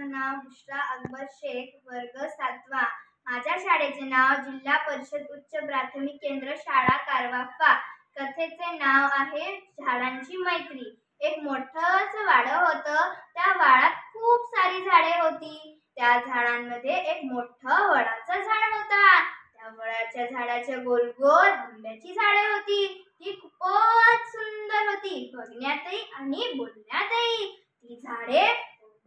माझं नाव बुशरा अकबर शेख, वर्ग 7वा। माझ्या शाळेचे नाव जिल्हा परिषद उच्च प्राथमिक केंद्र शाळा कारवाफा। कथेचे नाव आहे झाडांची मैत्री। एक मोठंच वाडं होतं। त्या वाड्यात खूप सारी झाडे होती। त्या झाडांमध्ये एक मोठं वडाचं झाड होता। त्या वडाच्या झाडाच्या गोल गोल आंब्याची झाडे होती। ती खूपच सुंदर होती, बघण्यातही आणि बोलण्यातही। ती झाडे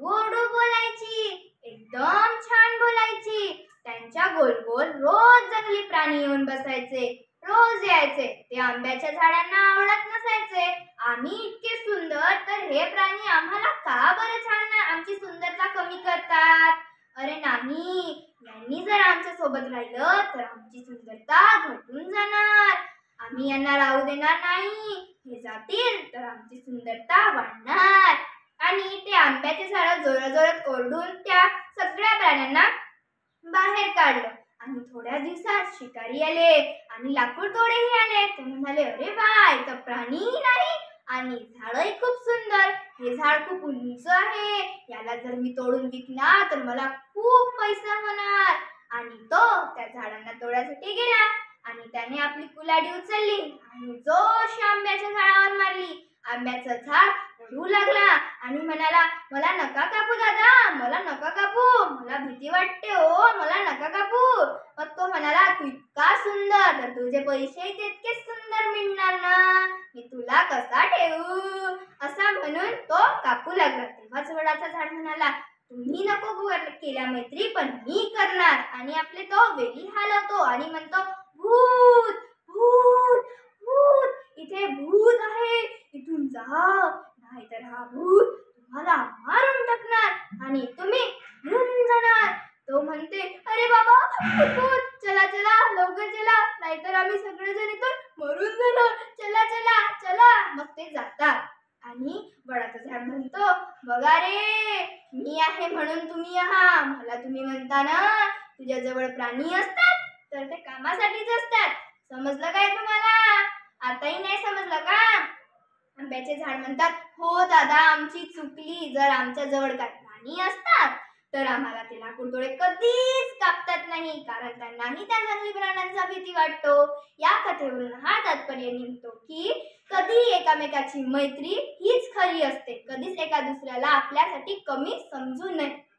ओरडू बोलायची, एकदम छान बोलायची। त्यांच्या गोल गोल रोज जंगली प्राणी येऊन बसायचे, रोज यायचे। ते आंब्याच्या झाडांना आवडत नसायचे। आम्ही इतके सुंदर, तर हे प्राणी आम्हाला का बरं आमची सुंदरता कमी करतात? अरे नाही, यांनी जर आमच्या सोबत राहिलं तर आमची सुंदरता घटून जाणार। आम्ही यांना राहू देणार नाही। हे जातील तर आमची सुंदरता वाढणार। आणि ते आंब्याचे झाड जोराजोरात ओरडून त्या सगळ्या प्राण्यांना बाहेर काढलं। आणि थोड्या दिवसात शिकारी आले आणि लाकूड तोडेही आले। ते म्हणाले, अरे वा, इथं प्राणीही नाही आणि झाडही खूप सुंदर। हे झाड खूप उंच आहे, याला जर मी तोडून विकणार तर मला खूप पैसा होणार। आणि तो त्या झाडांना तोडण्यासाठी गेला आणि त्याने आपली कुऱ्हाडी उचलली आणि जोश आंब्याच्या झाडावर मारली। आंब्याचं झाड रडू लागला आणि म्हणाला, मला नका कापू दादा, मला नका कापू, मला भीती वाटते हो, मला नका कापू। मग तो म्हणाला, तू इतका सुंदर, तर तुझे पैसे तितकेच सुंदर मिळणार ना, मी तुला कसा ठेवू? असा म्हणून तो कापू लागला। तेव्हाच वडाचं झाड म्हणाला, तुम्ही नको केल्या मैत्री, पण मी करणार। आणि आपले तो वेली हालवतो आणि म्हणतो, भूत भूत भूत, इथे भूत आहे, इथून जा, नाहीतर हा भूत तुम्हाला मारून टाकणार आणि तुम्ही मरून जाणार। तो म्हणते, अरे बाबा, भूत, चला चला, लवकर चला, नाहीतर आम्ही सगळेजण इथून मरून जाणार, चला चला चला। मग ते जातात आणि वडाचं झाड म्हणतो, बघा रे, मी आहे म्हणून तुम्ही आहात। मला तुम्ही म्हणता ना, तुझ्याजवळ प्राणी असतात तर ते कामासाठीच असतात, समजलं काय तुम्हाला? आताही नाही समजलं का? आंब्याचे झाड म्हणतात, हो दादा, आमची चुकली। जर आमच्या जवळ काही प्राणी असतात तर आम्हाला ते लाकूड तोडे कधीच कापतात नाही, कारण त्यांनाही त्या जंगली प्राण्यांचा भीती वाटतो। या कथेवरून हा तात्पर्य निघतो की कधी एकामेकाची मैत्री हीच खरी असते, कधीच एका दुसऱ्याला आपल्यासाठी कमी समजू नये।